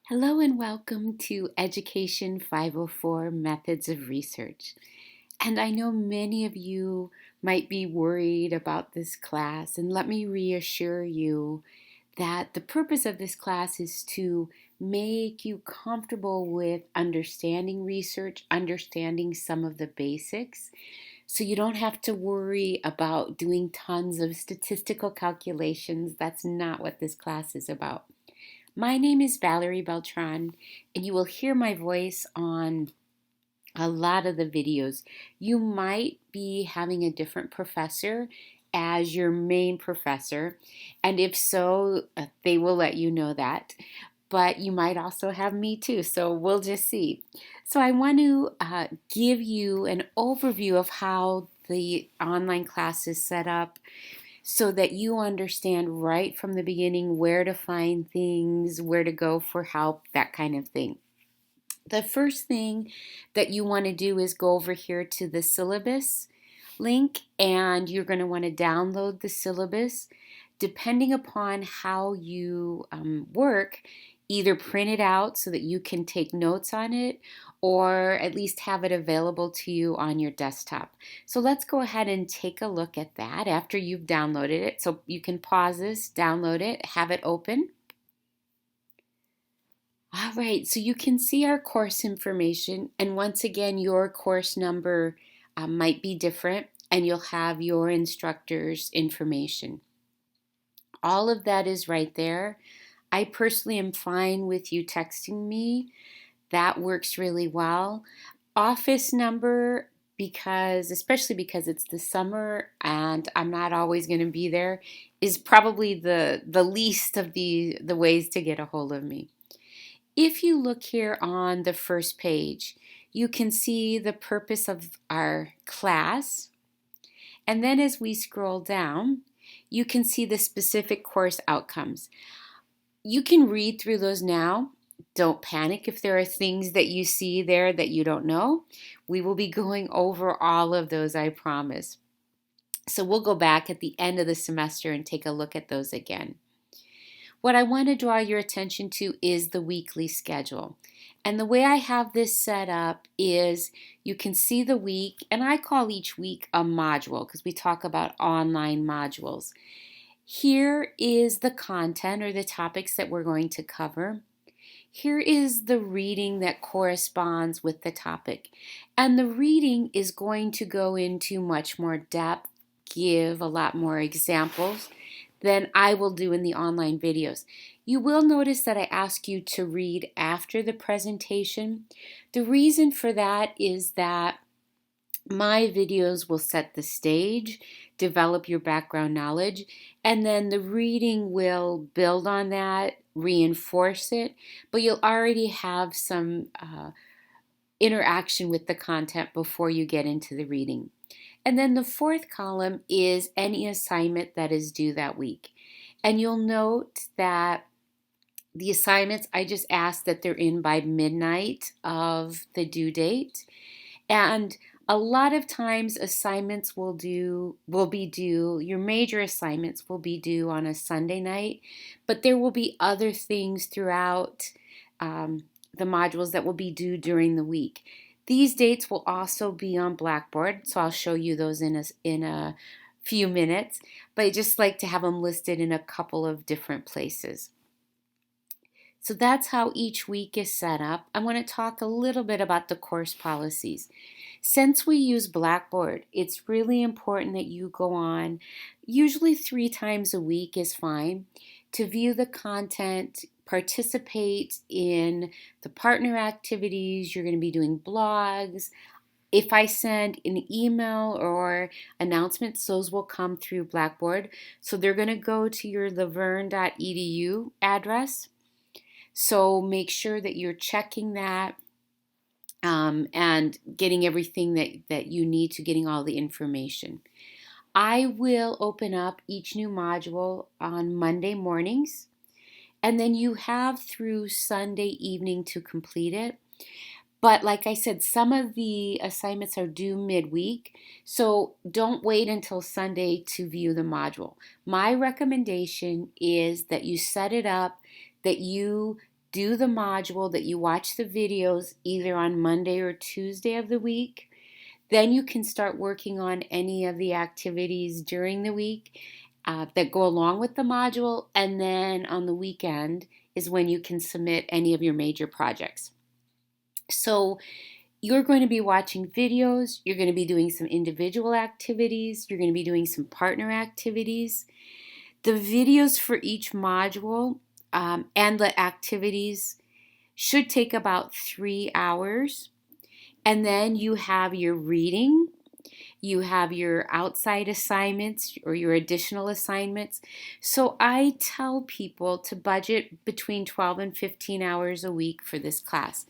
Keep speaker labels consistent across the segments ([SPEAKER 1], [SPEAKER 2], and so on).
[SPEAKER 1] Hello and welcome to Education 504 Methods of Research. And I know many of you might be worried about this class, and let me reassure you that the purpose of this class is to make you comfortable with understanding research, understanding some of the basics, so you don't have to worry about doing tons of statistical calculations. That's not what this class is about. My name is Valerie Beltran, and you will hear my voice on a lot of the videos. You might be having a different professor as your main professor, and if so, they will let you know that. But you might also have me too, so we'll just see. So I want to give you an overview of how the online class is set up so that you understand right from the beginning where to find things, where to go for help, that kind of thing. The first thing that you want to do is go over here to the syllabus link, and you're going to want to download the syllabus. Depending upon how you work, either print it out so that you can take notes on it or at least have it available to you on your desktop. So let's go ahead and take a look at that after you've downloaded it. So you can pause this, download it, have it open. All right, so you can see our course information, and once again, your course number might be different, and you'll have your instructor's information. All of that is right there. I personally am fine with you texting me. That works really well. Office number, especially because it's the summer and I'm not always going to be there, is probably the least of the ways to get a hold of me. If you look here on the first page, you can see the purpose of our class. And then as we scroll down, you can see the specific course outcomes. You can read through those now. Don't panic if there are things that you see there that you don't know. We will be going over all of those, I promise. So we'll go back at the end of the semester and take a look at those again. What I want to draw your attention to is the weekly schedule. And the way I have this set up is you can see the week, and I call each week a module because we talk about online modules. Here is the content or the topics that we're going to cover. Here is the reading that corresponds with the topic. And the reading is going to go into much more depth, give a lot more examples than I will do in the online videos. You will notice that I ask you to read after the presentation. The reason for that is that my videos will set the stage, develop your background knowledge, and then the reading will build on that, reinforce it, but you'll already have some interaction with the content before you get into the reading. And then the fourth column is any assignment that is due that week. And you'll note that the assignments, I just ask that they're in by midnight of the due date. And a lot of times assignments will be due, your major assignments will be due on a Sunday night, but there will be other things throughout the modules that will be due during the week. These dates will also be on Blackboard, so I'll show you those in a few minutes, but I just like to have them listed in a couple of different places. So that's how each week is set up. I want to talk a little bit about the course policies. Since we use Blackboard, it's really important that you go on, usually 3 times a week is fine, to view the content, participate in the partner activities. You're going to be doing blogs. If I send an email or announcements, those will come through Blackboard. So they're going to go to your laverne.edu address. So make sure that you're checking that and getting everything that you need to getting all the information. I will open up each new module on Monday mornings, and then you have through Sunday evening to complete it. But like I said, some of the assignments are due midweek, so don't wait until Sunday to view the module. My recommendation is that you set it up, that you do the module, that you watch the videos either on Monday or Tuesday of the week. Then you can start working on any of the activities during the week that go along with the module. And then on the weekend is when you can submit any of your major projects. So you're going to be watching videos, you're going to be doing some individual activities, you're going to be doing some partner activities. The videos for each module and the activities should take about 3 hours. And then you have your reading, you have your outside assignments or your additional assignments. So I tell people to budget between 12 and 15 hours a week for this class.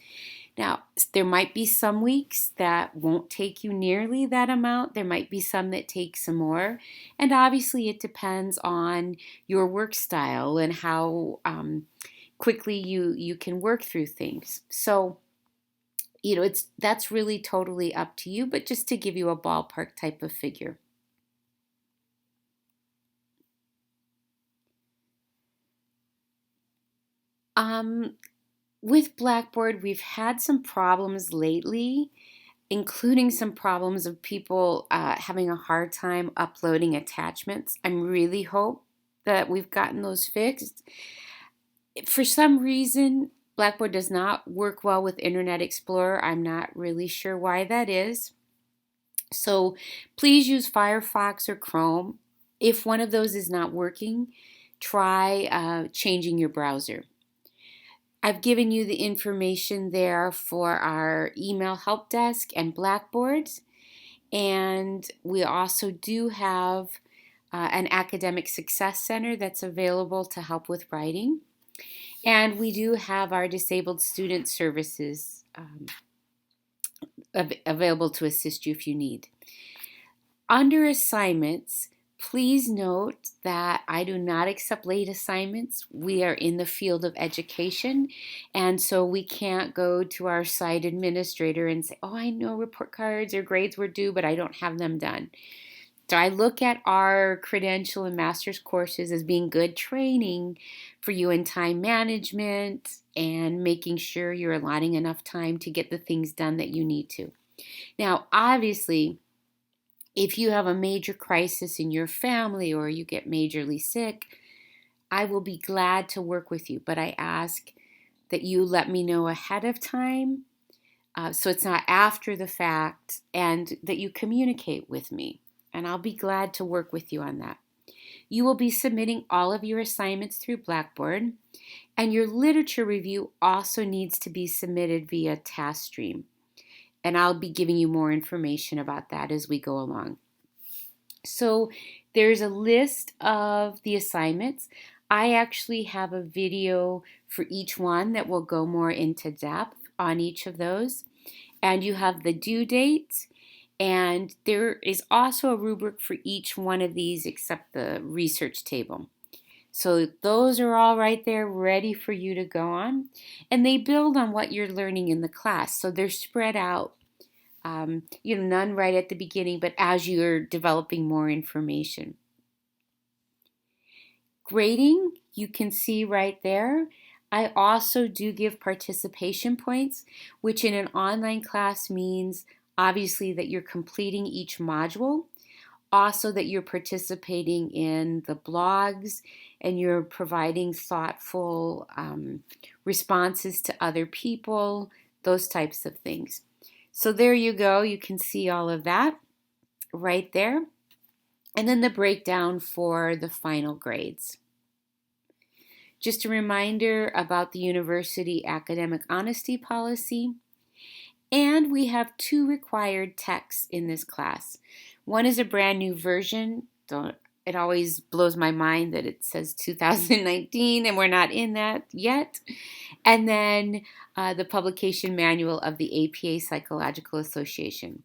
[SPEAKER 1] Now, there might be some weeks that won't take you nearly that amount. There might be some that take some more. And obviously it depends on your work style and how quickly you can work through things. So, that's really totally up to you, but just to give you a ballpark type of figure. With Blackboard, we've had some problems lately, including some problems of people having a hard time uploading attachments. I really hope that we've gotten those fixed. For some reason, Blackboard does not work well with Internet Explorer. I'm not really sure why that is. So please use Firefox or Chrome. If one of those is not working, try changing your browser. I've given you the information there for our email help desk and Blackboards. And we also do have an academic success center that's available to help with writing. And we do have our disabled student services available to assist you if you need. Under assignments, please note that I do not accept late assignments. We are in the field of education, and so we can't go to our site administrator and say, oh, I know report cards or grades were due, but I don't have them done. So I look at our credential and master's courses as being good training for you in time management and making sure you're allotting enough time to get the things done that you need to. Now, obviously, if you have a major crisis in your family or you get majorly sick, I will be glad to work with you, but I ask that you let me know ahead of time so it's not after the fact, and that you communicate with me, and I'll be glad to work with you on that. You will be submitting all of your assignments through Blackboard, and your literature review also needs to be submitted via TaskStream. And I'll be giving you more information about that as we go along. So there's a list of the assignments. I actually have a video for each one that will go more into depth on each of those. And you have the due dates. And there is also a rubric for each one of these except the research table. So those are all right there ready for you to go on. And they build on what you're learning in the class. So they're spread out, none right at the beginning, but as you're developing more information. Grading, you can see right there. I also do give participation points, which in an online class means obviously that you're completing each module. Also that you're participating in the blogs and you're providing thoughtful responses to other people, those types of things. So there you go. You can see all of that right there. And then the breakdown for the final grades. Just a reminder about the university academic honesty policy. And we have 2 required texts in this class. One is a brand new version. It always blows my mind that it says 2019 and we're not in that yet. And then the publication manual of the APA Psychological Association.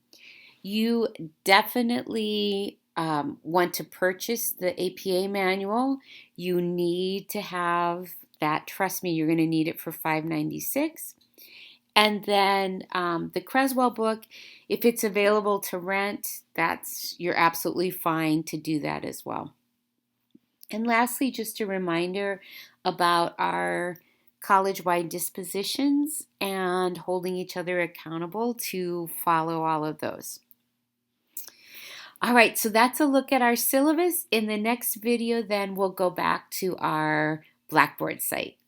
[SPEAKER 1] You definitely want to purchase the APA manual. You need to have that. Trust me, you're going to need it for $5.96. And then the Creswell book, if it's available to rent, you're absolutely fine to do that as well. And lastly, just a reminder about our college-wide dispositions and holding each other accountable to follow all of those. All right, so that's a look at our syllabus. In the next video, then we'll go back to our Blackboard site.